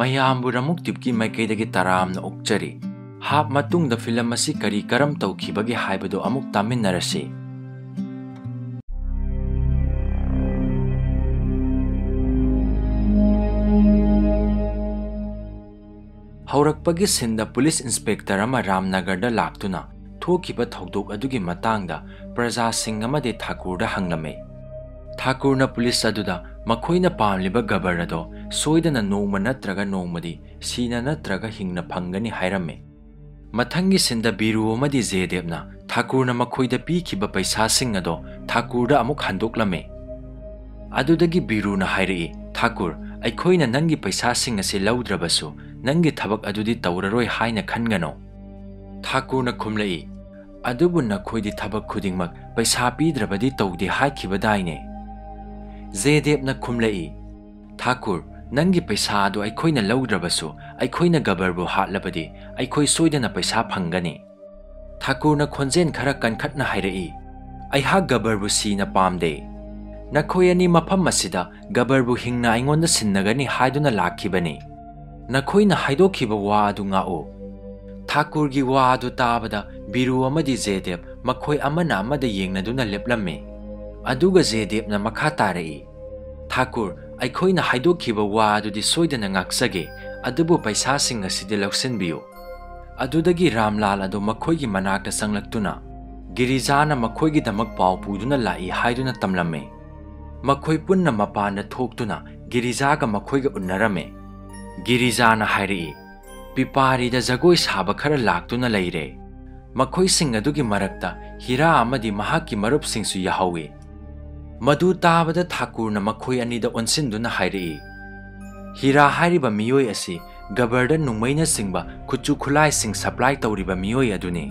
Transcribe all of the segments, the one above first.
ꯃꯌꯥꯝꯕꯨ ꯔꯃꯨꯛ ꯇꯤꯞꯀꯤ ꯃꯥꯏꯀꯩꯗꯒꯤ ꯇꯔꯥꯝꯅ ꯑꯣꯛꯆꯔꯤ꯫ ꯍꯥꯞ ꯃꯇꯨꯡꯗ ꯐꯤꯂꯝ ꯑꯁꯤ ꯀꯔꯤ ꯀꯔꯝ ꯇꯧꯈꯤꯕꯒꯦ ꯍꯥꯏꯕꯗꯨ ꯑꯃꯨꯛ ꯇꯥꯃꯤꯟꯅꯔꯁꯤ꯫ ꯍꯧꯔꯛꯄꯒꯤ ꯁꯤꯟꯗ ꯄꯨꯂꯤꯁ ꯏꯟꯁꯄꯦꯛꯇꯔ ꯑꯃ ꯔꯥꯝꯅꯒꯔꯗ ꯂꯥꯛꯇꯨꯅ ꯊꯣꯛꯈꯤꯕ ꯊꯧꯗꯣꯛ ꯑꯗꯨꯒꯤ ꯃꯇꯥꯡꯗ ꯄ꯭ꯔꯖꯥꯁꯤꯡ ꯑꯃꯗꯤ ꯊꯥꯀꯨꯔꯗ ꯍꯪꯂꯝꯃꯤ꯫ ꯊꯥꯀꯨꯔꯅ ꯄꯨꯂꯤꯁ ꯑꯗꯨꯗ ꯃꯈꯣꯏꯅ ꯄꯥꯝꯂꯤꯕ ꯒꯕꯔ ꯑꯗꯣ ꯁꯣꯏꯗꯅ ꯅꯣꯡꯃ ꯅꯠꯇ꯭ꯔꯒ ꯅꯣꯡꯃꯗꯤ ꯁꯤꯅ ꯅꯠꯇ꯭ꯔꯒ ꯍꯤꯡꯅ ꯐꯪꯒꯅꯤ ꯍꯥꯏꯔꯝꯃꯤ꯫ ꯃꯊꯪꯒꯤ ꯁꯤꯟꯗ ꯕꯤꯔꯨ ꯑꯃꯗꯤ ꯖꯦꯗꯦꯕꯅ ꯊꯥꯀꯨꯔꯅ ꯃꯈꯣꯏꯗ ꯄꯤꯈꯤꯕ ꯄꯩꯁꯥꯁꯤꯡ ꯑꯗꯣ ꯊꯥꯀꯨꯔꯗ ꯑꯃꯨꯛ ꯍꯟꯗꯣꯛꯂꯝꯃꯤ꯫ ꯑꯗꯨꯗꯒꯤ ꯕꯤꯔꯨꯅ ꯍꯥꯏꯔꯛꯏ, ꯊꯥꯀꯨꯔ, ꯑꯩꯈꯣꯏꯅ ꯅꯪꯒꯤ ꯄꯩꯁꯥꯁꯤꯡ ꯑꯁꯤ ꯂꯧꯗ꯭ꯔꯕꯁꯨ ꯅꯪꯒꯤ ꯊꯕꯛ ꯑꯗꯨꯗꯤ ꯇꯧꯔꯔꯣꯏ ꯍꯥꯏꯅ ꯈꯟꯒꯅꯣ꯫ ꯊꯥꯀꯨꯔꯅ ꯈꯨꯝꯂꯛꯏ, ꯑꯗꯨꯕꯨ ꯅꯈꯣꯏꯗꯤ ꯊꯕꯛ ꯈꯨꯗꯤꯡꯃꯛ ꯄꯩꯁꯥ ꯄꯤꯗ꯭ꯔꯕꯗꯤ ꯇꯧꯗꯦ ꯍꯥꯏꯈꯤꯕꯗꯥꯏꯅꯦ꯫ ꯖꯦꯗꯦꯕꯅ ꯈꯨꯝꯂꯛꯏ, ꯊꯥꯀꯨꯔ, ꯅꯪꯒꯤ ꯄꯩꯁꯥ ꯑꯗꯨ ꯑꯩꯈꯣꯏꯅ ꯂꯧꯗ꯭ꯔꯕꯁꯨ ꯑꯩꯈꯣꯏꯅ ꯒꯕꯔꯕꯨ ꯍꯥꯠꯂꯕꯗꯤ ꯑꯩꯈꯣꯏ ꯁꯣꯏꯗꯅ ꯄꯩꯁꯥ ꯐꯪꯒꯅꯤ꯫ ꯊꯥꯀꯨꯔꯅ ꯈꯣꯟꯖꯦꯜ ꯈꯔ ꯀꯟꯈꯠꯅ ꯍꯥꯏꯔꯛꯏ, ꯑꯩꯍꯥꯛ ꯒꯕꯔꯕꯨ ꯁꯤꯅ ꯄꯥꯝꯗꯦ꯫ ꯅꯈꯣꯏ ꯑꯅꯤ ꯃꯐꯝ ꯑꯁꯤꯗ ꯒꯕꯔꯕꯨ ꯍꯤꯡꯅ ꯑꯩꯉꯣꯟꯗ ꯁꯤꯟꯅꯒꯅꯤ ꯍꯥꯏꯗꯨꯅ ꯂꯥꯛꯈꯤꯕꯅꯤ꯫ ꯅꯈꯣꯏꯅ ꯍꯥꯏꯗꯣꯛꯈꯤꯕ ꯋꯥ ꯑꯗꯨ ꯉꯥꯛꯎ꯫ ꯊꯥꯀꯨꯔꯒꯤ ꯋꯥ ꯑꯗꯨ ꯇꯥꯕꯗ ꯕꯤꯔꯨ ꯑꯃꯗꯤ ꯖꯦꯗꯦꯕ ꯃꯈꯣꯏ ꯑꯃꯅ ꯑꯃꯗ ꯌꯦꯡꯅꯗꯨꯅ ꯂꯦꯞꯂꯝꯃꯤ꯫ ꯑꯗꯨꯒ ꯖꯦꯗꯦꯕꯅ ꯃꯈꯥ ꯇꯥꯔꯛꯏ, ꯊꯥꯀꯨꯔ, ꯑꯩꯈꯣꯏꯅ ꯍꯥꯏꯗꯣꯛꯈꯤꯕ ꯋꯥ ꯑꯗꯨꯗꯤ ꯁꯣꯏꯗꯅ ꯉꯥꯛꯆꯒꯦ, ꯑꯗꯨꯕꯨ ꯄꯩꯁꯥꯁꯤꯡ ꯑꯁꯤꯗꯤ ꯂꯧꯁꯤꯟꯕꯤꯌꯨ꯫ ꯑꯗꯨꯗꯒꯤ ꯔꯥꯝꯂꯥꯜ ꯑꯗꯨ ꯃꯈꯣꯏꯒꯤ ꯃꯅꯥꯛꯇ ꯆꯪꯂꯛꯇꯨꯅ ꯒꯤꯔꯤꯖꯥꯅ ꯃꯈꯣꯏꯒꯤꯗꯃꯛ ꯄꯥꯎ ꯄꯨꯗꯨꯅ ꯂꯥꯛꯏ ꯍꯥꯏꯗꯨꯅ ꯇꯝꯂꯝꯃꯤ꯫ ꯃꯈꯣꯏ ꯄꯨꯟꯅ ꯃꯄꯥꯟꯗ ꯊꯣꯛꯇꯨꯅ ꯒꯤꯔꯤꯖꯥꯒ ꯃꯈꯣꯏꯒ ꯎꯅꯔꯝꯃꯤ꯫ ꯒꯤꯔꯤꯖꯥꯅ ꯍꯥꯏꯔꯛꯏ, ꯄꯤꯄꯥꯔꯤꯗ ꯖꯒꯣꯏ ꯁꯥꯕ ꯈꯔ ꯂꯥꯛꯇꯨꯅ ꯂꯩꯔꯦ꯫ ꯃꯈꯣꯏꯁꯤꯡ ꯑꯗꯨꯒꯤ ꯃꯔꯛꯇ ꯍꯤꯔꯥ ꯑꯃꯗꯤ ꯃꯍꯥꯛꯀꯤ ꯃꯔꯨꯞꯁꯤꯡꯁꯨ ꯌꯥꯍꯧꯏ꯫ ꯃꯗꯨ ꯇꯥꯕꯗ ꯊꯥꯀꯨꯔꯅ ꯃꯈꯣꯏ ꯑꯅꯤꯗ ꯑꯣꯟꯁꯤꯟꯗꯨꯅ ꯍꯥꯏꯔꯛꯏ, ꯍꯤꯔꯥ ꯍꯥꯏꯔꯤꯕ ꯃꯤꯑꯣꯏ ꯑꯁꯤ ꯒꯕꯔꯗ ꯅꯣꯡꯃꯩꯅꯆꯤꯡꯕ ꯈꯨꯠꯁꯨ ꯈꯨꯠꯂꯥꯏꯁꯤꯡ ꯁꯄ꯭ꯂꯥꯏ ꯇꯧꯔꯤꯕ ꯃꯤꯑꯣꯏ ꯑꯗꯨꯅꯤ꯫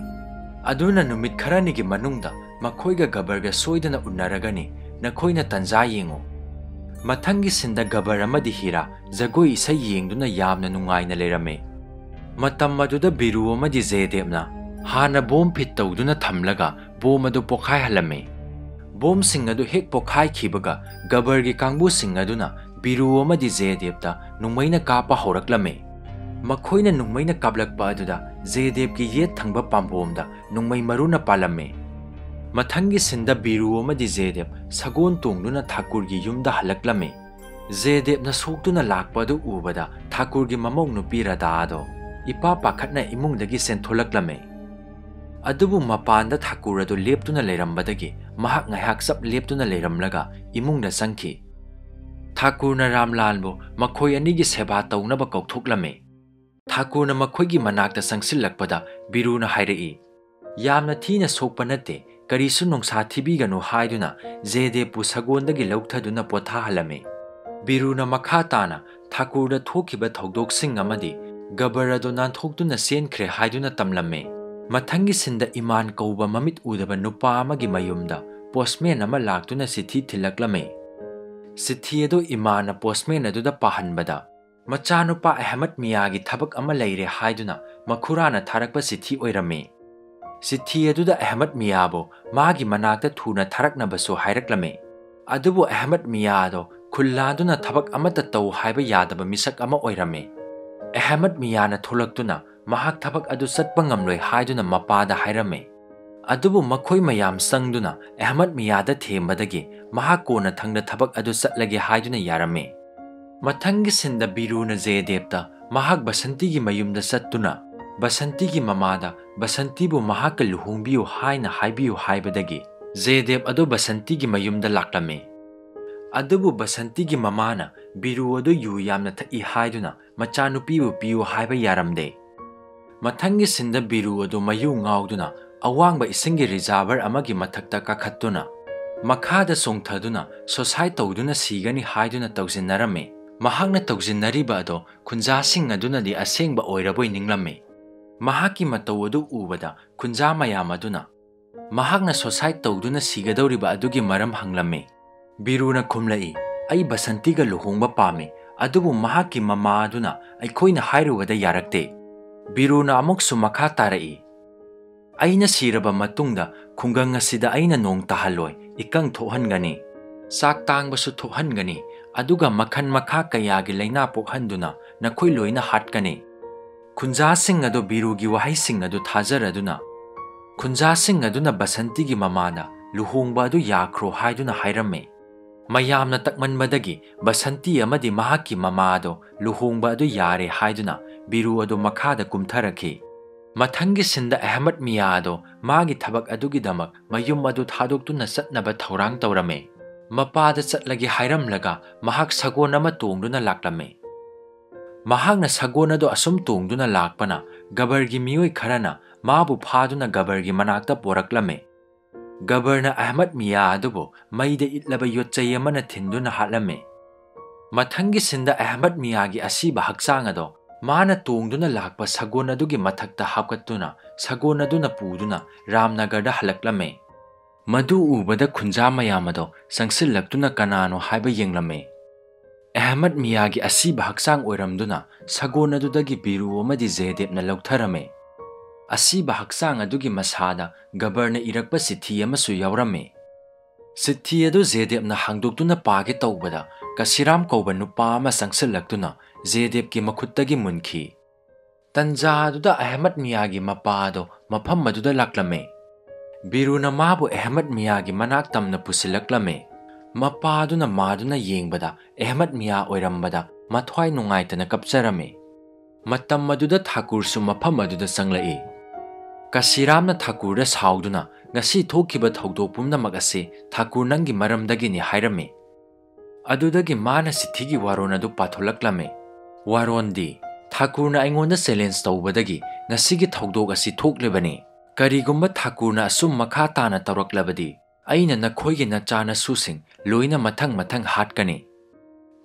ꯑꯗꯨꯅ ꯅꯨꯃꯤꯠ ꯈꯔꯅꯤꯒꯤ ꯃꯅꯨꯡꯗ ꯃꯈꯣꯏꯒ ꯒꯕꯔꯒ ꯁꯣꯏꯗꯅ ꯎꯅꯔꯒꯅꯤ, ꯅꯈꯣꯏꯅ ꯇꯟꯖꯥ ꯌꯦꯡꯉꯨ꯫ ꯃꯊꯪꯒꯤ ꯁꯤꯟꯗ ꯒꯕꯔ ꯑꯃꯗꯤ ꯍꯤꯔꯥ ꯖꯒꯣꯏ ꯏꯁꯩ ꯌꯦꯡꯗꯨꯅ ꯌꯥꯝꯅ ꯅꯨꯡꯉꯥꯏꯅ ꯂꯩꯔꯝꯃꯤ꯫ ꯃꯇꯝ ꯑꯗꯨꯗ ꯕꯤꯔꯨ ꯑꯃꯗꯤ ꯖꯦꯗꯦꯕꯅ ꯍꯥꯟꯅ ꯕꯣꯝ ꯐꯤꯠ ꯇꯧꯗꯨꯅ ꯊꯝꯂꯒ ꯕꯣꯝ ꯑꯗꯨ ꯄꯣꯈꯥꯏꯍꯜꯂꯝꯃꯤ꯫ ꯕꯣꯝꯁꯤꯡ ꯑꯗꯨ ꯍꯦꯛ ꯄꯣꯈꯥꯏꯈꯤꯕꯒ ꯒꯕꯔꯒꯤ ꯀꯥꯡꯕꯨꯁꯤꯡ ꯑꯗꯨꯅ ꯕꯤꯔꯨ ꯑꯃꯗꯤ ꯖꯦꯗꯦꯕꯇ ꯅꯣꯡꯃꯩꯅ ꯀꯥꯞꯄ ꯍꯧꯔꯛꯂꯝꯃꯤ꯫ ꯃꯈꯣꯏꯅ ꯅꯣꯡꯃꯩꯅ ꯀꯥꯞꯂꯛꯄ ꯑꯗꯨꯗ ꯖꯦꯗꯦꯕꯀꯤ ꯌꯦꯠ ꯊꯪꯕ ꯄꯥꯝꯕꯣꯝꯗ ꯅꯣꯡꯃꯩ ꯃꯔꯨꯅ ꯄꯥꯜꯂꯝꯃꯤ꯫ ꯃꯊꯪꯒꯤ ꯁꯤꯟꯗ ꯕꯤꯔꯨ ꯑꯃꯗꯤ ꯖꯦꯗꯦꯕ ꯁꯒꯣꯜ ꯇꯣꯡꯗꯨꯅ ꯊꯥꯀꯨꯔꯒꯤ ꯌꯨꯝꯗ ꯍꯜꯂꯛꯂꯝꯃꯤ꯫ ꯖꯦꯗꯦꯕꯅ ꯁꯣꯛꯇꯨꯅ ꯂꯥꯛꯄ ꯑꯗꯨ ꯎꯕꯗ ꯊꯥꯀꯨꯔꯒꯤ ꯃꯃꯧ ꯅꯨꯄꯤ ꯔꯥꯙꯥ ꯑꯗꯣ ꯏꯄꯥ ꯄꯥꯈꯠꯅ ꯏꯃꯨꯡꯗꯒꯤ ꯆꯦꯟꯊꯣꯛꯂꯛꯂꯝꯃꯤ꯫ ꯑꯗꯨꯕꯨ ꯃꯄꯥꯟꯗ ꯊꯥꯀꯨꯔ ꯑꯗꯨ ꯂꯦꯞꯇꯨꯅ ꯂꯩꯔꯝꯕꯗꯒꯤ ꯃꯍꯥꯛ ꯉꯥꯏꯍꯥꯛ ꯆꯞ ꯂꯦꯞꯇꯨꯅ ꯂꯩꯔꯝꯂꯒ ꯏꯃꯨꯡꯗ ꯆꯪꯈꯤ꯫ ꯊꯥꯀꯨꯔꯅ ꯔꯥꯝꯂꯥꯜꯕꯨ ꯃꯈꯣꯏ ꯑꯅꯤꯒꯤ ꯁꯦꯕꯥ ꯇꯧꯅꯕ ꯀꯧꯊꯣꯛꯂꯝꯃꯤ꯫ ꯊꯥꯀꯨꯔꯅ ꯃꯈꯣꯏꯒꯤ ꯃꯅꯥꯛꯇ ꯆꯪꯁꯤꯜꯂꯛꯄꯗ ꯕꯤꯔꯨꯅ ꯍꯥꯏꯔꯛꯏ, ꯌꯥꯝꯅ ꯊꯤꯅ ꯁꯣꯛꯄ ꯅꯠꯇꯦ, ꯀꯔꯤꯁꯨ ꯅꯨꯡꯁꯥ ꯊꯤꯕꯤꯒꯅꯨ ꯍꯥꯏꯗꯨꯅ ꯖꯦꯗꯦꯕꯄꯨ ꯁꯒꯣꯜꯗꯒꯤ ꯂꯧꯊꯗꯨꯅ ꯄꯣꯊꯥꯍꯜꯂꯝꯃꯤ꯫ ꯕꯤꯔꯨꯅ ꯃꯈꯥ ꯇꯥꯅ ꯊꯥꯀꯨꯔꯗ ꯊꯣꯛꯈꯤꯕ ꯊꯧꯗꯣꯛꯁꯤꯡ ꯑꯃꯗꯤ ꯒꯕꯔ ꯑꯗꯨ ꯅꯥꯟꯊꯣꯛꯇꯨꯅ ꯆꯦꯟꯈ꯭ꯔꯦ ꯍꯥꯏꯗꯨꯅ ꯇꯝꯂꯝꯃꯤ꯫ ꯃꯊꯪꯒꯤ ꯁꯤꯟꯗ ꯏꯃꯥꯟ ꯀꯧꯕ ꯃꯃꯤꯠ ꯎꯗꯕ ꯅꯨꯄꯥ ꯑꯃꯒꯤ ꯃꯌꯨꯝꯗ ꯄꯣꯁꯠꯃꯦꯟ ꯑꯃ ꯂꯥꯛꯇꯨꯅ ꯆꯤꯊꯤ ꯊꯤꯜꯂꯛꯂꯝꯃꯤ꯫ ꯆꯤꯊꯤ ꯑꯗꯨ ꯏꯃꯥꯟꯅ ꯄꯣꯁꯠꯃꯦꯟ ꯑꯗꯨꯗ ꯄꯥꯍꯟꯕꯗ ꯃꯆꯥꯅꯨꯄꯥ ꯑꯍꯃꯗ ꯃꯤꯌꯥꯒꯤ ꯊꯕꯛ ꯑꯃ ꯂꯩꯔꯦ ꯍꯥꯏꯗꯨꯅ ꯃꯈꯨꯔꯥꯅ ꯊꯥꯔꯛꯄ ꯆꯤꯊꯤ ꯑꯣꯏꯔꯝꯃꯤ꯫ ꯆꯤꯊꯤ ꯑꯗꯨꯗ ꯑꯍꯃꯗ ꯃꯤꯌꯥꯕꯨ ꯃꯥꯒꯤ ꯃꯅꯥꯛꯇ ꯊꯨꯅ ꯊꯥꯔꯛꯅꯕꯁꯨ ꯍꯥꯏꯔꯛꯂꯝꯃꯤ꯫ ꯑꯗꯨꯕꯨ ꯑꯍꯃꯗ ꯃꯤꯌꯥ ꯑꯗꯣ ꯈꯨꯜꯂꯥꯗꯨꯅ ꯊꯕꯛ ꯑꯃꯠꯇ ꯇꯧ ꯍꯥꯏꯕ ꯌꯥꯗꯕ ꯃꯤꯁꯛ ꯑꯃ ꯑꯣꯏꯔꯝꯃꯤ꯫ ꯑꯍꯃꯗ ꯃꯤꯌꯥꯅ ꯊꯣꯛꯂꯛꯇꯨꯅ ꯃꯍꯥꯛ ꯊꯕꯛ ꯑꯗꯨ ꯆꯠꯄ ꯉꯝꯂꯣꯏ ꯍꯥꯏꯗꯨꯅ ꯃꯄꯥꯗ ꯍꯥꯏꯔꯝꯃꯤ꯫ ꯑꯗꯨꯕꯨ ꯃꯈꯣꯏ ꯃꯌꯥꯝ ꯆꯪꯗꯨꯅ ꯑꯍꯃꯗ ꯃꯤꯌꯥꯗ ꯊꯦꯝꯕꯗꯒꯤ ꯃꯍꯥꯛ ꯀꯣꯟꯅ ꯊꯪꯗ ꯊꯕꯛ ꯑꯗꯨ ꯆꯠꯂꯒꯦ ꯍꯥꯏꯗꯨꯅ ꯌꯥꯔꯝꯃꯤ꯫ ꯃꯊꯪꯒꯤ ꯁꯤꯟꯗ ꯕꯤꯔꯨꯅ ꯖꯦꯗꯦꯕꯇ ꯃꯍꯥꯛ ꯕꯁꯟꯇꯤꯒꯤ ꯃꯌꯨꯝꯗ ꯆꯠꯇꯨꯅ ꯕꯁꯟꯇꯤꯒꯤ ꯃꯃꯥꯗ ꯕꯁꯟꯇꯤꯕꯨ ꯃꯍꯥꯛꯀ ꯂꯨꯍꯣꯡꯕꯤꯌꯨ ꯍꯥꯏꯅ ꯍꯥꯏꯕꯤꯌꯨ ꯍꯥꯏꯕꯗꯒꯤ ꯖꯦꯗꯦꯕ ꯑꯗꯨ ꯕꯁꯟꯇꯤꯒꯤ ꯃꯌꯨꯝꯗ ꯂꯥꯛꯂꯝꯃꯤ꯫ ꯑꯗꯨꯕꯨ ꯕꯁꯟꯇꯤꯒꯤ ꯃꯃꯥꯅ ꯕꯤꯔꯨ ꯑꯗꯨ ꯌꯨ ꯌꯥꯝꯅ ꯊꯛꯏ ꯍꯥꯏꯗꯨꯅ ꯃꯆꯥꯅꯨꯄꯤꯕꯨ ꯄꯤꯌꯨ ꯍꯥꯏꯕ ꯌꯥꯔꯝꯗꯦ꯫ ꯃꯊꯪꯒꯤ ꯁꯤꯟꯗ ꯕꯤꯔꯨ ꯑꯗꯨ ꯃꯌꯨ ꯉꯥꯎꯗꯨꯅ ꯑꯋꯥꯡꯕ ꯏꯁꯤꯡꯒꯤ ꯔꯤꯖꯥꯔꯚꯔ ꯑꯃꯒꯤ ꯃꯊꯛꯇ ꯀꯥꯈꯠꯇꯨꯅ ꯃꯈꯥꯗ ꯆꯣꯡꯊꯗꯨꯅ ꯁꯨꯁꯥꯏꯗ ꯇꯧꯗꯨꯅ ꯁꯤꯒꯅꯤ ꯍꯥꯏꯗꯨꯅ ꯇꯧꯁꯤꯟꯅꯔꯝꯃꯤ꯫ ꯃꯍꯥꯛꯅ ꯇꯧꯁꯤꯟꯅꯔꯤꯕ ꯑꯗꯣ ꯈꯨꯟꯖꯥꯁꯤꯡ ꯑꯗꯨꯅꯗꯤ ꯑꯁꯦꯡꯕ ꯑꯣꯏꯔꯕꯣꯏ ꯅꯤꯡꯂꯝꯃꯤ꯫ ꯃꯍꯥꯛꯀꯤ ꯃꯇꯧ ꯑꯗꯨ ꯎꯕꯗ ꯈꯨꯟꯖꯥ ꯃꯌꯥꯝ ꯑꯗꯨꯅ ꯃꯍꯥꯛꯅ ꯁꯨꯁꯥꯏꯗ ꯇꯧꯗꯨꯅ ꯁꯤꯒꯗꯧꯔꯤꯕ ꯑꯗꯨꯒꯤ ꯃꯔꯝ ꯍꯪꯂꯝꯃꯤ꯫ ꯕꯤꯔꯨꯅ ꯈꯨꯝꯂꯛꯏ, ꯑꯩ ꯕꯁꯟꯇꯤꯒ ꯂꯨꯍꯣꯡꯕ ꯄꯥꯝꯃꯤ, ꯑꯗꯨꯕꯨ ꯃꯍꯥꯛꯀꯤ ꯃꯃꯥ ꯑꯗꯨꯅ ꯑꯩꯈꯣꯏꯅ ꯍꯥꯏꯔꯨꯕꯗ ꯌꯥꯔꯛꯇꯦ꯫ ꯕꯤꯔꯨꯅ ꯑꯃꯨꯛꯁꯨ ꯃꯈꯥ ꯇꯥꯔꯛꯏ, ꯑꯩꯅ ꯁꯤꯔꯕ ꯃꯇꯨꯡꯗ ꯈꯨꯡꯒꯪ ꯑꯁꯤꯗ ꯑꯩꯅ ꯅꯣꯡ ꯇꯥꯍꯜꯂꯣꯏ, ꯏꯀꯪ ꯊꯣꯛꯍꯟꯒꯅꯤ, ꯆꯥꯛ ꯇꯥꯡꯕꯁꯨ ꯊꯣꯛꯍꯟꯒꯅꯤ, aduga makhan makha kayagi laina pokhanduna nakhoi loina hatkani khunja sing adu biru gi wahai sing adu thajaraduna khunja sing aduna basanti gi mamada luhongba adu yakhro haiduna hairame mayamna takmanbadagi basanti amadi mahaki mamado luhongba adu yare haiduna biru adu makhada kumtharaki mathangi sinda Ahmad Mia ado magi thabak adugi damak mayum adu thadoktuna satnaba thaurang tawrame mapada chatlagi hairamlaga mahak sagon ama tongduna laklame mahakna sagon adu asum tongduna lakpana gabargi miyoi kharana mabu phaduna gabargi manakta poraklame gabarna Ahmad Mia adubo maida itlaba yotchai amana thinduna halame mathangi sinda Ahmad Mia gi asiba haksang ado Mana tongduna lakpa sagon adugi mathakta hapkatuna sagon aduna puduna Ramnagarda halaklame madu ubada khunja mayamado sangsillaktuna kanano haiba yenglame Ahmad Mia gi asiba haksang oiramduna sagon adudagi biru amadi Zedebna lautharame asiba haksang adugi masada gabarna irakpa sithi amasu yaurame sithi adu Zedebna hangdoktuna paage tawbada Kasiram kauba nupa ama sangsillaktuna Zedeb ki makhuttagi munkhi tanja aduda Ahmad Mia gi mapado mafam aduda laklame biruna mabu Ahmad Mia gi manak tamna pusilaklame mapaduna maduna yengbada Ahmad Mia oirambada mathwai nungaitana kapcharame matam aduda Thakur su mafam aduda sanglai Kasiramna Thakurda sauduna ngasi thokiba thaudok pumnamak ase Thakur nangi maramdagi ni hairame adudagi mana sithigi waron adu patholaklame warondi Thakurna aingonda challenge tawbadagi ngasigi thaudok asi thoklebani karigumba Thakurna asum makha tana tawraklabadi aina nakhoigi nachana susing loina mathang hatkani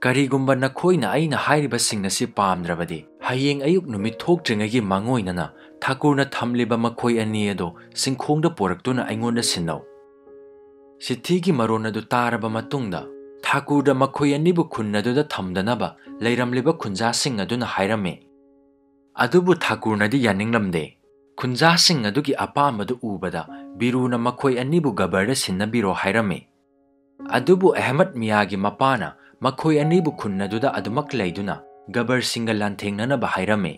karigumba nakhoina aina hairiba singna si pamdrabadi hayeng ayuk numit thokdringagi mangoinana Thakurna thamliba makhoi ani ado singkhongda poraktuna aingonda sinnau sithigi maron adu taraba matungda Thakurda makhoi anibu khunnaduna thamdanaba leiramliba khunja sing aduna hairame adubu Thakurna di yaninglamde khunja sing adugi apamadu ubada biruna makhoi anibu gabarda sinnabiro hairame adubu Ahmad Mia gi mapana makhoi anibu khunnaduda adumak leiduna gabar singa lanthengnanaba hairame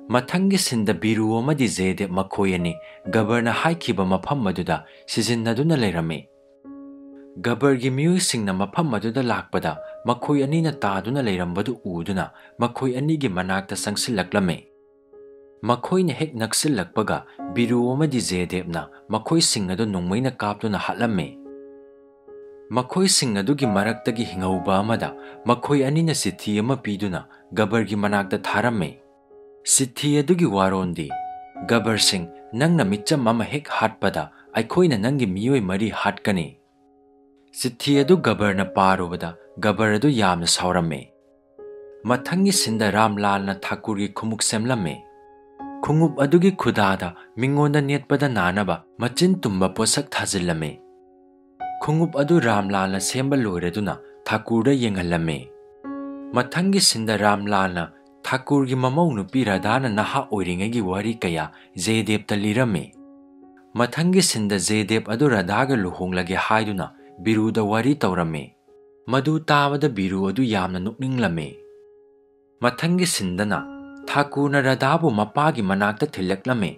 mathangi sinda biru amadi Zedeb makhoi ani gabarna haikhiba mafam aduda sijinnaduna leirame Gabargi miyoi singna mafam aduda lakpada makhoi anina taduna leirambadu uduna makhoi anigi manakta sangsillaklame makhoina hek naksillakpaga biru amadi Zedebna makhoi sing adu nongmaina kaptuna hatlame makhoi sing adugi maraktagi hingauba amada makhoi anina sithi ama piduna gabargi manakta tharame sithi adugi warondi gabar sing nangna micham ama hek hatpada aikhoina nangi miyoi mari hatkani sithi adu gabarna parubada gabar adu yamna saurame mathangi sinda Ramlalna Thakurgi khumuk semlame khungup adugi khudada mingonda netpada nanaba machin tumba posak thajillame khungup adu Ramlalna semba loiraduna Thakurda yenghallame mathangi sinda Ramlalna Thakurgi mamau nupi Radhana naha oiringagi wari kaya Zedebta lirame mathangi sinda Zedeb adu Radhaga luhonglage haiduna biruda wari tawrame madu tabada biru adu yamna nukninglame mathangi sindana Thakurna Radhabu mapagi manakta thillaklame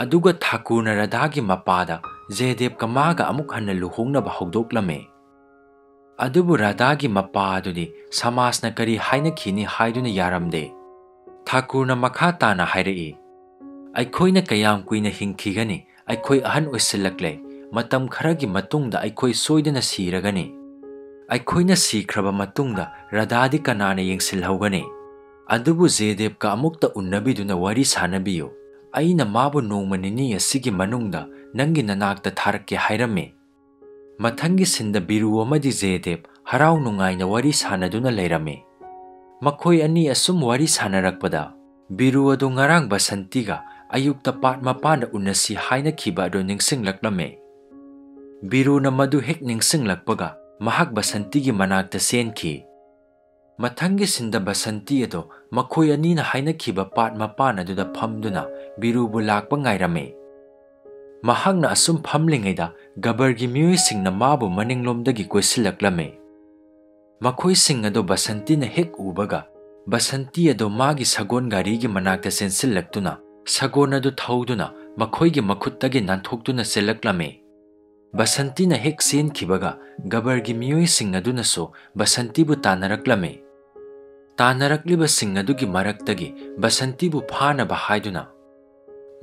aduga Thakurna Radhagi mapada Zedeb kamaga amuk hanna luhongnaba haudoklame adubu Radhagi mapadudi samasna kari haina khini haiduna yaramde Thakurna makha tana hairai aikhoina kayam kuina hingkhigani aikhoi ahan oisillakle matam kharagi matungda aikhoi soidana siragani aikhoina sikhraba matungda Radhadi kanana yengsilhawgani adubu Zedeb ka amukta unnabiduna wari sanabiyo aina mabu nongmanini asigi manungda nangi nanakta tharake hairame mathangi sinda biru amadi Zedeb harau nungaina wari sanaduna leirame makhoi ani asum wari sanarakpada biru adu ngarang basantiga ayukta patma panda unasi haina khiba ado ningsinglaklame biru na madu hek ningsinglakpaga mahak basantigi manakta senkhi mathangi sinda basanti ado makhoi ani na haina khiba patma pana duda phamduna biru bu lakpa ngairame mahakna asum phamlingaida gabargi miyoi singna mabu maninglomdagi koisilaklame ꯃꯈꯣꯏꯁꯤꯡ ꯑꯗꯨ ꯕꯁꯟꯇꯤꯅ ꯍꯦꯛ ꯎꯕꯒ ꯕꯁꯟꯇꯤ ꯑꯗꯨ ꯃꯥꯒꯤ ꯁꯒꯣꯜ ꯒꯥꯔꯤꯒꯤ ꯃꯅꯥꯛꯇ ꯆꯦꯟꯁꯤꯜꯂꯛꯇꯨꯅ ꯁꯒꯣꯜ ꯑꯗꯨ ꯊꯧꯗꯨꯅ ꯃꯈꯣꯏꯒꯤ ꯃꯈꯨꯠꯇꯒꯤ ꯅꯥꯟꯊꯣꯛꯇꯨꯅ ꯆꯦꯜꯂꯛꯂꯝꯃꯤ꯫ ꯕꯁꯟꯇꯤꯅ ꯍꯦꯛ ꯆꯦꯟꯈꯤꯕꯒ ꯒꯕꯔꯒꯤ ꯃꯤꯑꯣꯏꯁꯤꯡ ꯑꯗꯨꯅꯁꯨ ꯕꯁꯟꯇꯤꯕꯨ ꯇꯥꯟꯅꯔꯛꯂꯝꯃꯤ꯫ ꯇꯥꯟꯅꯔꯛꯂꯤꯕꯁꯤꯡ ꯑꯗꯨꯒꯤ ꯃꯔꯛꯇꯒꯤ ꯕꯁꯟꯇꯤꯕꯨ ꯐꯥꯅꯕ ꯍꯥꯏꯗꯨꯅ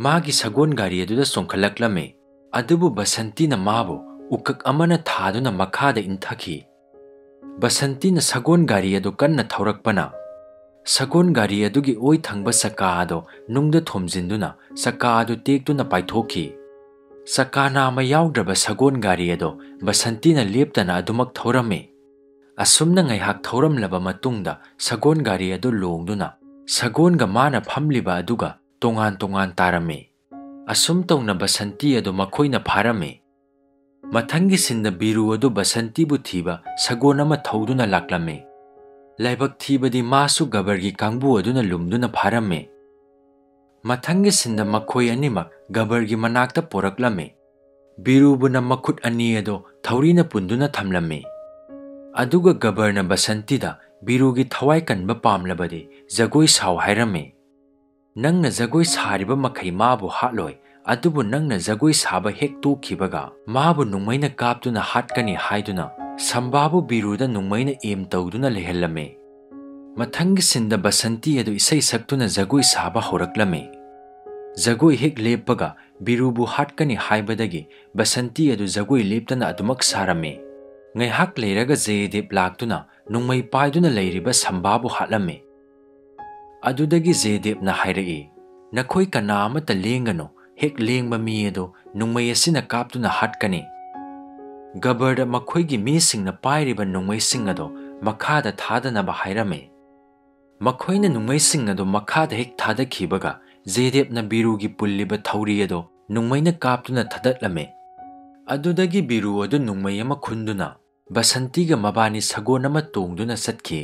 ꯃꯥꯒꯤ ꯁꯒꯣꯜ ꯒꯥꯔꯤ ꯑꯗꯨꯗ ꯆꯣꯡꯈꯠꯂꯛꯂꯝꯃꯤ꯫ ꯑꯗꯨꯕꯨ ꯕꯁꯟꯇꯤꯅ ꯃꯥꯕꯨ ꯎꯀꯛ ꯑꯃꯅ ꯊꯥꯗꯨꯅ ꯃꯈꯥꯗ ꯏꯟꯊꯈꯤ꯫ ꯕꯁꯟꯇꯤꯅ ꯁꯒꯣꯜ ꯒꯥꯔꯤ ꯑꯗꯨ ꯀꯟꯅ ꯊꯧꯔꯛꯄꯅ ꯁꯒꯣꯜ ꯒꯥꯔꯤ ꯑꯗꯨꯒꯤ ꯑꯣꯏ ꯊꯪꯕ ꯆꯛꯀꯥ ꯑꯗꯨ ꯅꯨꯡꯗ ꯊꯣꯝꯖꯤꯟꯗꯨꯅ ꯆꯛꯀꯥ ꯑꯗꯨ ꯇꯦꯛꯇꯨꯅ ꯄꯥꯏꯊꯣꯛꯈꯤ꯫ ꯆꯛꯀꯥ ꯅꯥꯝꯃ ꯌꯥꯎꯗ꯭ꯔꯕ ꯁꯒꯣꯜ ꯒꯥꯔꯤ ꯑꯗꯨ ꯕꯁꯟꯇꯤꯅ ꯂꯦꯞꯇꯅ ꯑꯗꯨꯃꯛ ꯊꯧꯔꯝꯃꯤ꯫ ꯑꯁꯨꯝꯅ ꯉꯥꯏꯍꯥꯛ ꯊꯧꯔꯝꯂꯕ ꯃꯇꯨꯡꯗ ꯁꯒꯣꯜ ꯒꯥꯔꯤ ꯑꯗꯨ ꯂꯣꯡꯗꯨꯅ ꯁꯒꯣꯜꯒ ꯃꯥꯅ ꯐꯝꯂꯤꯕ ꯑꯗꯨꯒ ꯇꯣꯉꯥꯟ ꯇꯣꯉꯥꯟ ꯇꯥꯔꯝꯃꯤ꯫ ꯑꯁꯨꯝ ꯇꯧꯅ ꯕꯁꯟꯇꯤ ꯑꯗꯨ ꯃꯈꯣꯏꯅ ꯐꯥꯔꯝꯃꯤ꯫ ꯃꯊꯪꯒꯤ ꯁꯤꯟꯗ ꯕꯤꯔꯨ ꯑꯗꯨ ꯕꯁꯟꯇꯤꯕꯨ ꯊꯤꯕ ꯁꯒꯣꯜ ꯑꯃ ꯊꯧꯗꯨꯅ ꯂꯥꯛꯂꯝꯃꯤ꯫ ꯂꯥꯏꯕꯛ ꯊꯤꯕꯗꯤ ꯃꯥꯁꯨ ꯒꯕꯔꯒꯤ ꯀꯥꯡꯕꯨ ꯑꯗꯨꯅ ꯂꯨꯝꯗꯨꯅ ꯐꯥꯔꯝꯃꯤ꯫ ꯃꯊꯪꯒꯤ ꯁꯤꯟꯗ ꯃꯈꯣꯏ ꯑꯅꯤꯃꯛ ꯒꯕꯔꯒꯤ ꯃꯅꯥꯛꯇ ꯄꯣꯔꯛꯂꯝꯃꯤ꯫ ꯕꯤꯔꯨꯕꯨꯅ ꯃꯈꯨꯠ ꯑꯅꯤ ꯑꯗꯨ ꯊꯧꯔꯤꯅ ꯄꯨꯟꯗꯨꯅ ꯊꯝꯂꯝꯃꯤ꯫ ꯑꯗꯨꯒ ꯒꯕꯔꯅ ꯕꯁꯟꯇꯤꯗ ꯕꯤꯔꯨꯒꯤ ꯊꯋꯥꯏ ꯀꯟꯕ ꯄꯥꯝꯂꯕꯗꯤ ꯖꯒꯣꯏ ꯁꯥꯎ ꯍꯥꯏꯔꯝꯃꯤ꯫ ꯅꯪꯅ ꯖꯒꯣꯏ ꯁꯥꯔꯤꯕ ꯃꯈꯩ ꯃꯥꯕꯨ ꯍꯥꯠꯂꯣꯏ, ꯑꯗꯨꯕꯨ ꯅꯪꯅ ꯖꯒꯣꯏ ꯁꯥꯕ ꯍꯦꯛ ꯇꯣꯛꯈꯤꯕꯒ ꯃꯥꯕꯨ ꯅꯣꯡꯃꯩꯅ ꯀꯥꯞꯇꯨꯅ ꯍꯥꯠꯀꯅꯤ ꯍꯥꯏꯗꯨꯅ ꯁꯝꯕꯥꯕꯨ ꯕꯤꯔꯨꯗ ꯅꯣꯡꯃꯩꯅ ꯑꯦꯝ ꯇꯧꯗꯨꯅ ꯂꯩꯍꯜꯂꯝꯃꯤ꯫ ꯃꯊꯪꯒꯤ ꯁꯤꯟꯗ ꯕꯁꯟꯇꯤ ꯑꯗꯨ ꯏꯁꯩ ꯁꯛꯇꯨꯅ ꯖꯒꯣꯏ ꯁꯥꯕ ꯍꯧꯔꯛꯂꯝꯃꯤ꯫ ꯖꯒꯣꯏ ꯍꯦꯛ ꯂꯦꯞꯄꯒ ꯕꯤꯔꯨꯕꯨ ꯍꯥꯠꯀꯅꯤ ꯍꯥꯏꯕꯗꯒꯤ ꯕꯁꯟꯇꯤ ꯑꯗꯨ ꯖꯒꯣꯏ ꯂꯦꯞꯇꯅ ꯑꯗꯨꯃꯛ ꯁꯥꯔꯝꯃꯤ꯫ ꯉꯥꯏꯍꯥꯛ ꯂꯩꯔꯒ ꯖꯌꯗꯦꯕ ꯂꯥꯛꯇꯨꯅ ꯅꯣꯡꯃꯩ ꯄꯥꯏꯗꯨꯅ ꯂꯩꯔꯤꯕ ꯁꯝꯕꯥꯕꯨ ꯍꯥꯠꯂꯝꯃꯤ꯫ ꯑꯗꯨꯗꯒꯤ ꯖꯌꯗꯦꯕꯅ ꯍꯥꯏꯔꯛꯏ, ꯅꯈꯣꯏ ꯀꯅꯥ ꯑꯃꯠꯇ ꯂꯦꯡꯒꯅꯨ, ꯍꯦꯛ ꯂꯦꯡꯕ ꯃꯤ ꯑꯗꯨ ꯅꯣꯡꯃꯩ ꯑꯁꯤꯅ ꯀꯥꯞꯇꯨꯅ ꯍꯥꯠꯀꯅꯤ꯫ ꯒꯕꯔꯗ ꯃꯈꯣꯏꯒꯤ ꯃꯤꯁꯤꯡꯅ ꯄꯥꯏꯔꯤꯕ ꯅꯣꯡꯃꯩꯁꯤꯡ ꯑꯗꯨ ꯃꯈꯥꯗ ꯊꯥꯗꯅꯕ ꯍꯥꯏꯔꯝꯃꯤ꯫ ꯃꯈꯣꯏꯅ ꯅꯣꯡꯃꯩꯁꯤꯡ ꯑꯗꯨ ꯃꯈꯥꯗ ꯍꯦꯛ ꯊꯥꯗꯈꯤꯕꯒ ꯖꯌꯗꯦꯕꯅ ꯕꯤꯔꯨꯒꯤ ꯄꯨꯜꯂꯤꯕ ꯊꯧꯔꯤ ꯑꯗꯨ ꯅꯣꯡꯃꯩꯅ ꯀꯥꯞꯇꯨꯅ ꯊꯗꯠꯂꯝꯃꯤ꯫ ꯑꯗꯨꯗꯒꯤ ꯕꯤꯔꯨ ꯑꯗꯨ ꯅꯣꯡꯃꯩ ꯑꯃ ꯈꯨꯟꯗꯨꯅ ꯕꯁꯟꯇꯤꯒ ꯃꯕꯥꯅꯤ ꯁꯒꯣꯜ ꯑꯃ ꯇꯣꯡꯗꯨꯅ ꯆꯠꯈꯤ꯫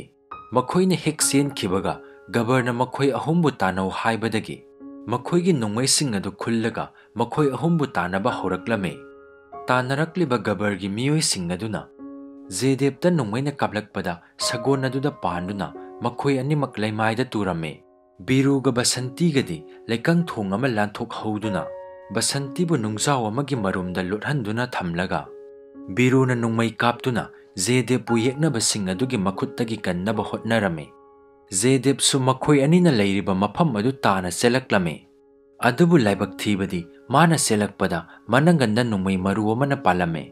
ꯃꯈꯣꯏꯅ ꯍꯦꯛ ꯆꯦꯟꯈꯤꯕꯒ ꯒꯕꯔꯅ ꯃꯈꯣꯏ ꯑꯍꯨꯝꯕꯨ ꯇꯥꯟꯅꯧ ꯍꯥꯏꯕꯗꯒꯤ ꯃꯈꯣꯏꯒꯤ ꯅꯣꯡꯃꯩꯁꯤꯡ ꯑꯗꯨ ꯈꯨꯜꯂꯒ ꯃꯈꯣꯏ ꯑꯍꯨꯝꯕꯨ ꯇꯥꯟꯅꯕ ꯍꯧꯔꯛꯂꯝꯃꯤ꯫ ꯇꯥꯟꯅꯔꯛꯂꯤꯕ ꯒꯕꯔꯒꯤ ꯃꯤꯑꯣꯏꯁꯤꯡ ꯑꯗꯨꯅ ꯖꯌꯗꯦꯕꯇ ꯅꯣꯡꯃꯩꯅ ꯀꯥꯞꯂꯛꯄꯗ ꯁꯒꯣꯜ ꯑꯗꯨꯗ ꯄꯥꯟꯗꯨꯅ ꯃꯈꯣꯏ ꯑꯅꯤꯃꯛ ꯂꯩꯃꯥꯏꯗ ꯇꯨꯔꯝꯃꯤ꯫ ꯕꯤꯔꯨꯒ ꯕꯁꯟꯇꯤꯒꯗꯤ ꯂꯩꯀꯪ ꯊꯣꯡ ꯑꯃ ꯂꯥꯟꯊꯣꯛꯍꯧꯗꯨꯅ ꯕꯁꯟꯇꯤꯕꯨ ꯅꯨꯡꯖꯥꯎ ꯑꯃꯒꯤ ꯃꯔꯨꯝꯗ ꯂꯣꯠꯍꯟꯗꯨꯅ ꯊꯝꯂꯒ ꯕꯤꯔꯨꯅ ꯅꯣꯡꯃꯩ ꯀꯥꯞꯇꯨꯅ ꯖꯌꯗꯦꯕꯄꯨ ꯌꯦꯛꯅꯕꯁꯤꯡ ꯑꯗꯨꯒꯤ ꯃꯈꯨꯠꯇꯒꯤ ꯀꯟꯅꯕ ꯍꯣꯠꯅꯔꯝꯃꯤ꯫ ꯖꯌꯗꯦꯕꯁꯨ ꯃꯈꯣꯏ ꯑꯅꯤꯅ ꯂꯩꯔꯤꯕ ꯃꯐꯝ ꯑꯗꯨ ꯇꯥꯅ ꯆꯦꯜꯂꯛꯂꯝꯃꯤ꯫ ꯑꯗꯨꯕꯨ ꯂꯥꯏꯕꯛ ꯊꯤꯕꯗꯤ ꯃꯥꯅ ꯆꯦꯜꯂꯛꯄꯗ ꯃꯅꯪꯒꯟꯗ ꯅꯣꯡꯃꯩ ꯃꯔꯨ ꯑꯃꯅ ꯄꯥꯜꯂꯝꯃꯤ꯫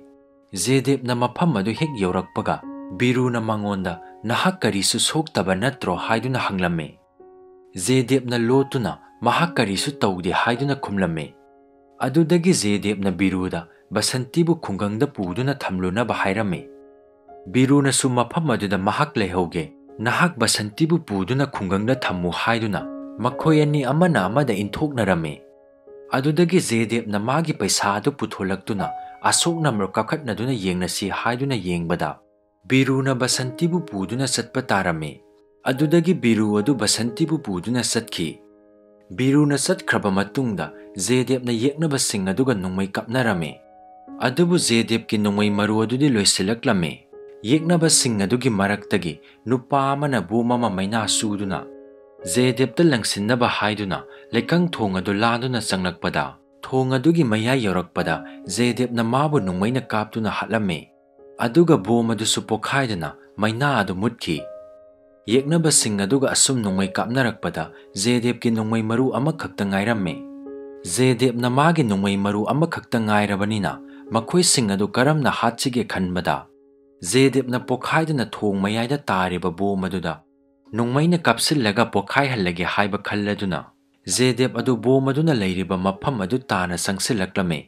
ꯖꯌꯗꯦꯕꯅ ꯃꯐꯝ ꯑꯗꯨ ꯍꯦꯛ ꯌꯧꯔꯛꯄꯒ ꯕꯤꯔꯨꯅ ꯃꯉꯣꯟꯗ ꯅꯍꯥꯛ ꯀꯔꯤꯁꯨ ꯁꯣꯛꯇꯕ ꯅꯠꯇ꯭ꯔꯣ ꯍꯥꯏꯗꯨꯅ ꯍꯪꯂꯝꯃꯤ꯫ ꯖꯌꯗꯦꯕꯅ ꯂꯣꯠꯇꯨꯅ ꯃꯍꯥꯛ ꯀꯔꯤꯁꯨ ꯇꯧꯗꯦ ꯍꯥꯏꯗꯨꯅ ꯈꯨꯝꯂꯝꯃꯤ꯫ ꯑꯗꯨꯗꯒꯤ ꯖꯌꯗꯦꯕꯅ ꯕꯤꯔꯨꯗ ꯕꯁꯟꯇꯤꯕꯨ ꯈꯨꯡꯒꯪꯗ ꯄꯨꯗꯨꯅ ꯊꯝꯂꯨꯅꯕ ꯍꯥꯏꯔꯝꯃꯤ꯫ ꯕꯤꯔꯨꯅꯁꯨ ꯃꯐꯝ ꯑꯗꯨꯗ ꯃꯍꯥꯛ ꯂꯩꯍꯧꯒꯦ, ꯅꯍꯥꯛ ꯕꯁꯟꯇꯤꯕꯨ ꯄꯨꯗꯨꯅ ꯈꯨꯡꯒꯪꯗ ꯊꯝꯃꯨ ꯍꯥꯏꯗꯨꯅ ꯃꯈꯣꯏ ꯑꯅꯤ ꯑꯃꯅ ꯑꯃꯗ ꯏꯟꯊꯣꯛꯅꯔꯝꯃꯤ꯫ ꯑꯗꯨꯗꯒꯤ ꯖꯌꯗꯦꯕꯅ ꯃꯥꯒꯤ ꯄꯩꯁꯥ ꯑꯗꯨ ꯄꯨꯊꯣꯂꯛꯇꯨꯅ ꯑꯁꯣꯛꯅꯃꯔ ꯀꯥꯈꯠꯅꯗꯨꯅ ꯌꯦꯡꯅꯁꯤ ꯍꯥꯏꯗꯨꯅ ꯌꯦꯡꯕꯗ ꯕꯤꯔꯨꯅ ꯕꯁꯟꯇꯤꯕꯨ ꯄꯨꯗꯨꯅ ꯆꯠꯄ ꯇꯥꯔꯝꯃꯤ꯫ ꯑꯗꯨꯗꯒꯤ ꯕꯤꯔु ꯑꯗꯨ ꯕꯁꯟꯇꯤꯕꯨ ꯄꯨꯗꯨꯅ ꯆꯠꯈꯤ꯫ ꯕꯤꯔꯨꯅ ꯆꯠꯈ꯭ꯔꯕ ꯃꯇꯨꯡꯗ ꯖꯌꯗꯦꯕꯅ ꯌꯦꯛꯅꯕꯁꯤꯡ ꯑꯗꯨꯒ ꯅꯣꯡꯃꯩ ꯀꯥꯞꯅꯔꯝꯃꯤ꯫ ꯑꯗꯨꯕꯨ ꯖꯌꯗꯦꯕꯀꯤ ꯅꯣꯡꯃꯩ ꯃꯔꯨ ꯑꯗꯨꯗꯤ ꯂꯣꯏꯁꯤꯜꯂꯛꯂꯝꯃꯤ꯫ ꯌꯦꯛꯅꯕꯁꯤꯡ ꯑꯗꯨꯒꯤ ꯃꯔꯛꯇꯒꯤ ꯅꯨꯄꯥ ꯑꯃꯅ ꯕꯣꯝ ꯑꯃ ꯃꯩꯅꯥ ꯆꯨꯗꯨꯅ ꯖꯌꯗꯦꯕꯇ ꯂꯪꯁꯤꯟꯅꯕ ꯍꯥꯏꯗꯨꯅ ꯂꯩꯀꯪ ꯊꯣꯡ ꯑꯗꯨ ꯂꯥꯟꯗꯨꯅ ꯆꯪꯂꯛꯄꯗ ꯊꯣꯡ ꯑꯗꯨꯒꯤ ꯃꯌꯥꯏ ꯌꯧꯔꯛꯄꯗ ꯖꯌꯗꯦꯕꯅ ꯃꯥꯕꯨ ꯅꯣꯡꯃꯩꯅ ꯀꯥꯞꯇꯨꯅ ꯍꯥꯠꯂꯝꯃꯤ꯫ ꯑꯗꯨꯒ ꯕꯣꯝ ꯑꯗꯨꯁꯨ ꯄꯣꯈꯥꯏꯗꯨꯅ ꯃꯩꯅꯥ ꯑꯗꯨ ꯃꯨꯠꯈꯤ꯫ ꯌꯦꯛꯅꯕꯁꯤꯡ ꯑꯗꯨꯒ ꯑꯁꯨꯝ ꯅꯣꯡꯃꯩ ꯀꯥꯞꯅꯔꯛꯄꯗ ꯖꯌꯗꯦꯕꯀꯤ ꯅꯣꯡꯃꯩ ꯃꯔꯨ ꯑꯃꯈꯛꯇ ꯉꯥꯏꯔꯝꯃꯤ꯫ ꯖयदेबना मागी नोंमै मरु अमखक्ता ngairabaniना मखोइसिंग अदु करमना हातसिगे खनबदा जयदेबना पोखाइदना थोंग मयाइदा तारिबा बोम अदुदा नोंमैना कापसिल्लगा पोखाइहल्लगे हाइबा खल्लदुना जयदेब अदु बोम अदुना लैरिबा मफम अदु ताना संगसिल्लक्लमे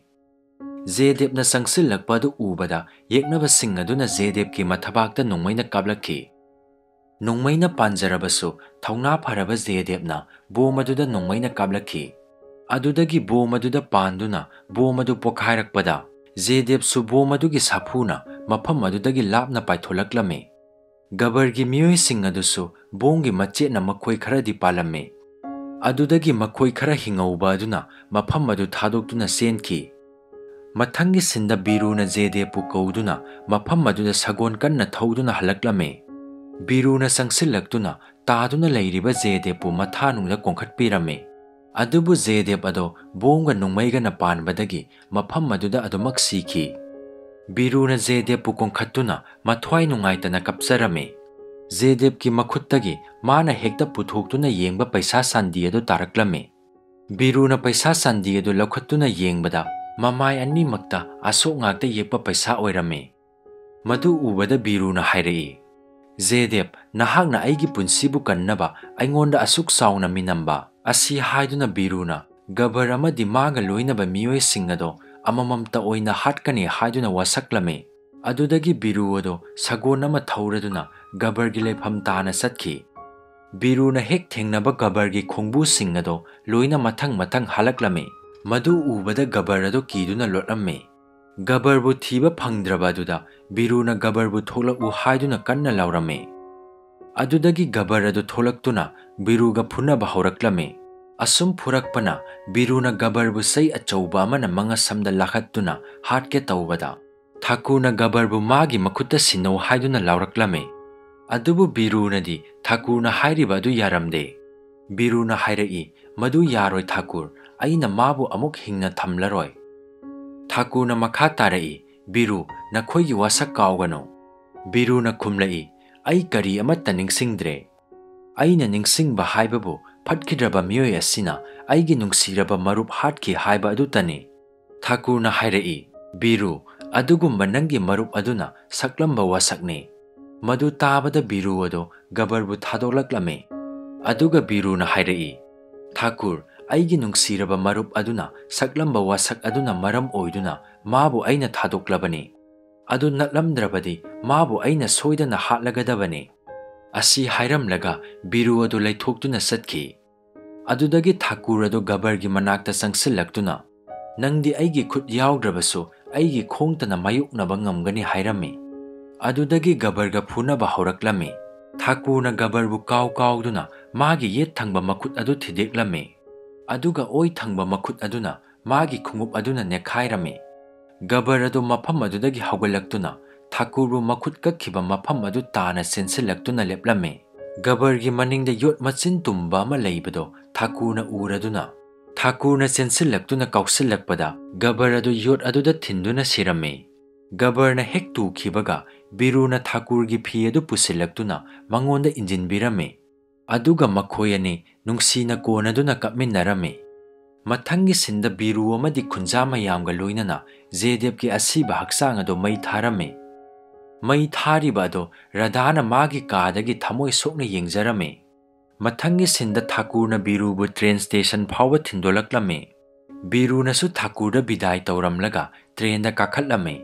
जयदेबना संगसिल्लक्पा अदु उबदा येक्नबसिंग अदुना जयदेबकी मथबाकता नोंमैना कापलक्खि नोंमैना पांजरबसु थौना फरबा जयदेबना बोम अदुदा नोंमैना कापलक्खि अदुदगी बोम अदुदा पांदुना बोम अदु पोखाइरक्पदा जयदेबसु बोम अदुगी साफुना मफम अदुदगी लापना पाइथोलक्लमे गबरगी मियोइसिंग अदुसु बोंगी मचेना मखोइ खरदि पालम्मे अदुदगी मखोइ खरा हिंगौबा अदुना मफम अदु थादोक्तुना सेनखि मथंगी सिंदा बिरुना जयदेबपु कौदुना मफम अदुदा सगोन कन्ना थौदुना हलक्लमे ꯕꯤꯔꯨꯅ ꯆꯪꯁꯤꯜꯂꯛꯇꯨꯅ ꯇꯥꯗꯨꯅ ꯂꯩꯔꯤꯕ ꯖꯦꯗꯦꯕꯄꯨ ꯃꯊꯥꯅꯨꯡꯗ ꯀꯣꯡꯈꯠꯄꯤꯔꯝꯃꯤ꯫ ꯑꯗꯨꯕꯨ ꯖꯦꯗꯦꯕ ꯑꯗꯣ ꯕꯣꯝꯒ ꯅꯣꯡꯃꯩꯒꯅ ꯄꯥꯟꯕꯗꯒꯤ ꯃꯐꯝ ꯑꯗꯨꯗ ꯑꯗꯨꯃꯛ ꯁꯤꯈꯤ꯫ ꯕꯤꯔꯨꯅ ꯖꯦꯗꯦꯕꯄꯨ ꯀꯣꯡꯈꯠꯇꯨꯅ ꯃꯊ꯭ꯋꯥꯏ ꯅꯨꯡꯉꯥꯏꯇꯅ ꯀꯞꯆꯔꯝꯃꯤ꯫ ꯖꯦꯗꯦꯕꯀꯤ ꯃꯈꯨꯠꯇꯒꯤ ꯃꯥꯅ ꯍꯦꯛꯇ ꯄꯨꯊꯣꯛꯇꯨꯅ ꯌꯦꯡꯕ ꯄꯩꯁꯥ ꯁꯥꯟꯗꯤ ꯑꯗꯨ ꯇꯥꯔꯛꯂꯝꯃꯤ꯫ ꯕꯤꯔꯨꯅ ꯄꯩꯁꯥ ꯁꯥꯟꯗꯤ ꯑꯗꯨ ꯂꯧꯈꯠꯇꯨꯅ ꯌꯦꯡꯕꯗ ꯃꯃꯥꯏ ꯑꯅꯤꯃꯛꯇ ꯑꯁꯣꯛ ꯉꯥꯛꯇ ꯌꯦꯛꯄ ꯄꯩꯁꯥ ꯑꯣꯏꯔꯝꯃꯤ꯫ ꯃꯗꯨ ꯎꯕꯗ ꯕꯤꯔꯨꯅ ꯍꯥꯏꯔꯛꯏ, "ꯖꯦꯗꯦꯕ, ꯅꯍꯥꯛꯅ ꯑꯩꯒꯤ ꯄꯨꯟꯁꯤꯕꯨ ꯀꯟꯅꯕ ꯑꯩꯉꯣꯟꯗ ꯑꯁꯨꯛ ꯆꯥꯎꯅ ꯃꯤꯅꯝꯕ"꯫ ꯑꯁꯤ ꯍꯥꯏꯗꯨꯅ ꯕꯤꯔꯨꯅ ꯒꯕꯔ ꯑꯃꯗꯤ ꯃꯥꯒ ꯂꯣꯏꯅꯕ ꯃꯤꯑꯣꯏꯁꯤꯡ ꯑꯗꯣ ꯑꯃꯃꯝꯇ ꯑꯣꯏꯅ ꯍꯥꯠꯀꯅꯤ ꯍꯥꯏꯗꯨꯅ ꯋꯥꯁꯛꯂꯝꯃꯤ꯫ ꯑꯗꯨꯗꯒꯤ ꯕꯤꯔꯨ ꯑꯗꯣ ꯁꯒꯣꯜ ꯑꯃ ꯊꯧꯔꯗꯨꯅ ꯒꯕꯔꯒꯤ ꯂꯩꯐꯝ ꯇꯥꯅ ꯆꯠꯈꯤ꯫ ꯕꯤꯔꯨꯅ ꯍꯦꯛ ꯊꯦꯡꯅꯕ ꯒꯕꯔꯒꯤ ꯈꯣꯡꯕꯨꯁꯤꯡ ꯑꯗꯣ ꯂꯣꯏꯅ ꯃꯊꯪ ꯃꯊꯪ ꯍꯜꯂꯛꯂꯝꯃꯤ꯫ ꯃꯗꯨ ꯎꯕꯗ ꯒꯕꯔ ꯑꯗꯣ ꯀꯤꯗꯨꯅ ꯂꯣꯠꯂꯝꯃꯤ꯫ ꯒꯕꯔꯕꯨ ꯊꯤꯕ ꯐꯪꯗ꯭ꯔꯕ ꯑꯗꯨꯗ ꯕꯤꯔꯨꯅ ꯒꯕꯔꯕꯨ ꯊꯣꯛꯂꯛꯎ ꯍꯥꯏꯗꯨꯅ ꯀꯟꯅ ꯂꯥꯎꯔꯝꯃꯤ꯫ ꯑꯗꯨꯗꯒꯤ ꯒꯕꯔ ꯑꯗꯨ ꯊꯣꯛꯂꯛꯇꯨꯅ ꯕꯤꯔꯨꯒ ꯐꯨꯅꯕ ꯍꯧꯔꯛꯂꯝꯃꯤ꯫ ꯑꯁꯨꯝ ꯐꯨꯔꯛꯄꯅ ꯕꯤꯔꯨꯅ ꯒꯕꯔꯕꯨ ꯆꯩ ꯑꯆꯧꯕ ꯑꯃꯅ ꯃꯉꯁꯝꯗ ꯂꯥꯈꯠꯇꯨꯅ ꯍꯥꯠꯀꯦ ꯇꯧꯕꯗ ꯊꯥꯀꯨꯔꯅ ꯒꯕꯔꯕꯨ ꯃꯥꯒꯤ ꯃꯈꯨꯠꯇ ꯁꯤꯟꯅꯧ ꯍꯥꯏꯗꯨꯅ ꯂꯥꯎꯔꯛꯂꯝꯃꯤ꯫ ꯑꯗꯨꯕꯨ ꯕꯤꯔꯨꯅꯗꯤ ꯊꯥꯀꯨꯔꯅ ꯍꯥꯏꯔꯤꯕ ꯑꯗꯨ ꯌꯥꯔꯝꯗꯦ꯫ ꯕꯤꯔꯨꯅ ꯍꯥꯏꯔꯛꯏ, "ꯃꯗꯨ ꯌꯥꯔꯣꯏ ꯊꯥꯀꯨꯔ, ꯑꯩꯅ ꯃꯥꯕꯨ ꯑꯃꯨꯛ ꯍꯤꯡꯅ ꯊꯝꯂꯔꯣꯏ"꯫ ꯊꯥꯀꯨꯔꯅ ꯃꯈꯥ ꯇꯥꯔꯛꯏ, "ꯕꯤꯔꯨ, ꯅꯈꯣꯏꯒꯤ ꯋꯥꯁꯛ ꯀꯥꯎꯒꯅꯨ"꯫ ꯕꯤꯔꯨꯅ ꯈꯨꯝꯂꯛꯏ, "ꯑꯩ ꯀꯔꯤ ꯑꯃꯠꯇ ꯅꯤꯡꯁꯤꯡꯗ꯭ꯔꯦ꯫ ꯑꯩꯅ ꯅꯤꯡꯁꯤꯡꯕ ꯍꯥꯏꯕꯕꯨ ꯐꯠꯈꯤꯗ꯭ꯔꯕ ꯃꯤꯑꯣꯏ ꯑꯁꯤꯅ ꯑꯩꯒꯤ ꯅꯨꯡꯁꯤꯔꯕ ꯃꯔꯨꯞ ꯍꯥꯠꯈꯤ ꯍꯥꯏꯕ ꯑꯗꯨꯇꯅꯤ"꯫ ꯊꯥꯀꯨꯔꯅ ꯍꯥꯏꯔꯛꯏ, "ꯕꯤꯔꯨ, ꯑꯗꯨꯒꯨꯝꯕ ꯅꯪꯒꯤ ꯃꯔꯨꯞ ꯑꯗꯨꯅ ꯁꯛꯂꯝꯕ ꯋꯥꯁꯛꯅꯤ"꯫ ꯃꯗꯨ ꯇꯥꯕꯗ ꯕꯤꯔꯨ ꯑꯗꯣ ꯒꯕꯔꯕꯨ ꯊꯥꯗꯣꯛꯂꯛꯂꯝꯃꯤ꯫ ꯑꯗꯨꯒ ꯕꯤꯔꯨꯅ ꯍꯥꯏꯔꯛꯏ, "ꯊꯥꯀꯨꯔ, ꯑꯩꯒꯤ ꯅꯨꯡꯁꯤꯔꯕ ꯃꯔꯨꯞ ꯑꯗꯨꯅ ꯁꯛꯂꯝꯕ ꯋꯥꯁꯛ ꯑꯗꯨꯅ ꯃꯔꯝ ꯑꯣꯏꯗꯨꯅ ꯃꯥꯕꯨ ꯑꯩꯅ ꯊꯥꯗꯣꯛꯂꯕꯅꯤ꯫ ꯑꯗꯨ ꯅꯠꯂꯝꯗ꯭ꯔꯕꯗꯤ ꯃꯥꯕꯨ ꯑꯩꯅ ꯁꯣꯏꯗꯅ ꯍꯥꯠꯂꯒꯗꯕꯅꯤ"꯫ ꯑꯁꯤ ꯍꯥꯏꯔꯝꯂꯒ ꯕꯤꯔꯨ ꯑꯗꯨ ꯂꯩꯊꯣꯛꯇꯨꯅ ꯆꯠꯈꯤ꯫ ꯑꯗꯨꯗꯒꯤ ꯊꯥꯀꯨꯔ ꯑꯗꯨ ꯒꯕꯔꯒꯤ ꯃꯅꯥꯛꯇ ꯆꯪꯁꯤꯜꯂꯛꯇꯨꯅ, "ꯅꯪꯗꯤ ꯑꯩꯒꯤ ꯈꯨꯠ ꯌꯥꯎꯗ꯭ꯔꯕꯁꯨ ꯑꯩꯒꯤ ꯈꯣꯡꯇꯅ ꯃꯥꯌꯣꯛꯅꯕ ꯉꯝꯒꯅꯤ" ꯍꯥꯏꯔꯝꯃꯤ꯫ ꯑꯗꯨꯗꯒꯤ ꯒꯕꯔꯒ ꯐꯨꯅꯕ ꯍꯧꯔꯛꯂꯝꯃꯤ꯫ ꯊꯥꯀꯨꯔꯅ ꯒꯕꯔꯕꯨ ꯀꯥꯎꯗꯨꯅ ꯃꯥꯒꯤ ꯌꯦꯠ ꯊꯪꯕ ꯃꯈꯨꯠ ꯑꯗꯨ ꯊꯤꯗꯦꯛꯂꯝꯃꯤ꯫ ꯑꯗꯨꯒ ꯑꯣꯏ ꯊꯪꯕ ꯃꯈꯨꯠ ꯑꯗꯨꯅ ꯃꯥꯒꯤ ꯈꯣꯡꯎꯞ ꯑꯗꯨꯅ ꯅꯦꯠꯈꯥꯏꯔꯝꯃꯤ꯫ ꯒꯕꯔ ꯑꯗꯨ ꯃꯐꯝ ꯑꯗꯨꯗꯒꯤ ꯍꯧꯒꯠꯂꯛꯇꯨꯅ ꯊꯥꯀꯨꯔꯕꯨ ꯃꯈꯨꯠ ꯀꯛꯈꯤꯕ ꯃꯐꯝ ꯑꯗꯨ ꯇꯥꯅ ꯆꯦꯟꯁꯤꯜꯂꯛꯇꯨꯅ ꯂꯦꯞꯂꯝꯃꯤ꯫ ꯒꯕꯔꯒꯤ ꯃꯅꯤꯡꯗ ꯌꯣꯠ ꯃꯆꯤꯟ ꯇꯨꯝꯕ ꯑꯃ ꯂꯩꯕꯗꯣ ꯊꯥꯀꯨꯔꯅ ꯎꯔꯗꯨꯅ ꯊꯥꯀꯨꯔꯅ ꯆꯦꯟꯁꯤꯜꯂꯛꯇꯨꯅ ꯀꯥꯎꯁꯤꯜꯂꯛꯄꯗ ꯒꯕꯔ ꯑꯗꯨ ꯌꯣꯠ ꯑꯗꯨꯗ ꯊꯤꯟꯗꯨꯅ ꯁꯤꯔꯝꯃꯤ꯫ ꯒꯕꯔꯅ ꯍꯦꯛ ꯇꯨꯈꯤꯕꯒ ꯕꯤꯔꯨꯅ ꯊꯥꯀꯨꯔꯒꯤ ꯐꯤ ꯑꯗꯨ ꯄꯨꯁꯤꯜꯂꯛꯇꯨꯅ ꯃꯉꯣꯟꯗ ꯏꯟꯖꯤꯟꯕꯤꯔꯝꯃꯤ꯫ ꯑꯗꯨꯒ ꯃꯈꯣꯏ ꯑꯅꯤ ꯅꯨꯡꯁꯤꯅ ꯀꯣꯟꯅꯗꯨꯅ ꯀꯞꯃꯤꯟꯅꯔꯝꯃꯤ꯫ ꯃꯊꯪꯒꯤ ꯁꯤꯟꯗ ꯕꯤꯔꯨ ꯑꯃꯗꯤ ꯈꯨꯟꯖꯥ ꯃꯌꯥꯝꯒ ꯂꯣꯏꯅꯅ ꯖꯦꯗꯦꯕꯀꯤ ꯑꯁꯤꯕ ꯍꯛꯆꯥꯡ ꯑꯗꯨ ꯃꯩ ꯊꯥꯔꯝꯃꯤ꯫ ꯃꯩ ꯊꯥꯔꯤꯕ ꯑꯗꯣ ꯔꯥꯙꯥꯅ ꯃꯥꯒꯤ ꯀꯥꯗꯒꯤ ꯊꯃꯣꯏ ꯁꯣꯛꯅ ꯌꯦꯡꯖꯔꯝꯃꯤ꯫ ꯃꯊꯪꯒꯤ ꯁꯤꯟꯗ ꯊꯥꯀꯨꯔꯅ ꯕꯤꯔꯨꯕꯨ ꯇ꯭ꯔꯦꯟ ꯁ꯭ꯇꯦꯁꯟ ꯐꯥꯎꯕ ꯊꯤꯟꯗꯣꯛꯂꯛꯂꯝꯃꯤ꯫ ꯕꯤꯔꯨꯅꯁꯨ ꯊꯥꯀꯨꯔꯗ ꯕꯤꯗꯥꯏ ꯇꯧꯔꯝꯂꯒ ꯇ꯭ꯔꯦꯟꯗ ꯀꯥꯈꯠꯂꯝꯃꯤ꯫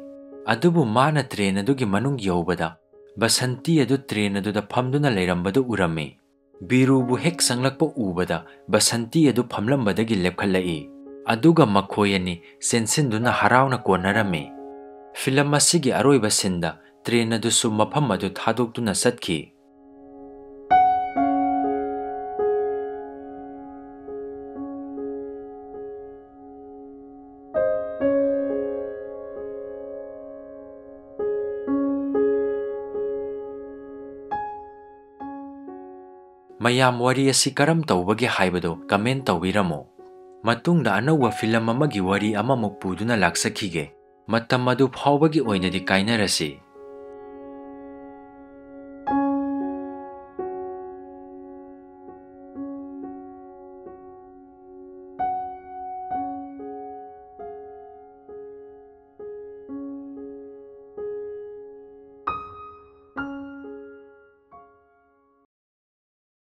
ꯑꯗꯨꯕꯨ ꯃꯥꯅ ꯇ꯭ꯔꯦꯟ ꯑꯗꯨꯒꯤ ꯃꯅꯨꯡ ꯌꯧꯕꯗ ꯕꯁꯟꯇꯤ ꯑꯗꯨ ꯇ꯭ꯔꯦꯟ ꯑꯗꯨꯗ ꯐꯝꯗꯨꯅ ꯂꯩꯔꯝꯕꯗꯨ ꯎꯔꯝꯃꯤ꯫ ꯕꯤꯔꯨꯕꯨ ꯍꯦꯛ ꯆꯪꯂꯛꯄ ꯎꯕꯗ ꯕꯁꯟꯇꯤ ꯑꯗꯨ ꯐꯝꯂꯝꯕꯗꯒꯤ ꯂꯦꯞꯈꯠꯂꯛꯏ꯫ ꯑꯗꯨꯒ ꯃꯈꯣꯏ ꯑꯅꯤ ꯆꯦꯟꯁꯤꯟꯗꯨꯅ ꯍꯔꯥꯎꯅ ꯀꯣꯟꯅꯔꯝꯃꯤ꯫ ꯐꯤꯂꯝ ꯑꯁꯤꯒꯤ ꯑꯔꯣꯏꯕ ꯁꯤꯟꯗ ꯇ꯭ꯔꯦꯟ ꯑꯗꯨꯁꯨ ꯃꯐꯝ ꯑꯗꯨ ꯊꯥꯗꯣꯛꯇꯨꯅ ꯆꯠꯈꯤ꯫ ꯃꯌꯥꯝ ꯋꯥꯔꯤ ꯑꯁꯤ ꯀꯔꯝ ꯇꯧꯕꯒꯦ ꯍꯥꯏꯕꯗꯨ ꯀꯃꯦꯟ ꯇꯧꯕꯤꯔꯝꯃꯨ꯫ ꯃꯇꯨꯡꯗ ꯑꯅꯧꯕ ꯐꯤꯂꯝ ꯑꯃꯒꯤ ꯋꯥꯔꯤ ꯑꯃꯃꯨꯛ ꯄꯨꯗꯨꯅ ꯂꯥꯛꯆꯈꯤꯒꯦ꯫ ꯃꯇꯝ ꯑꯗꯨ ꯐꯥꯎꯕꯒꯤ ꯑꯣꯏꯅꯗꯤ ꯀꯥꯏꯅꯔꯁꯤ꯫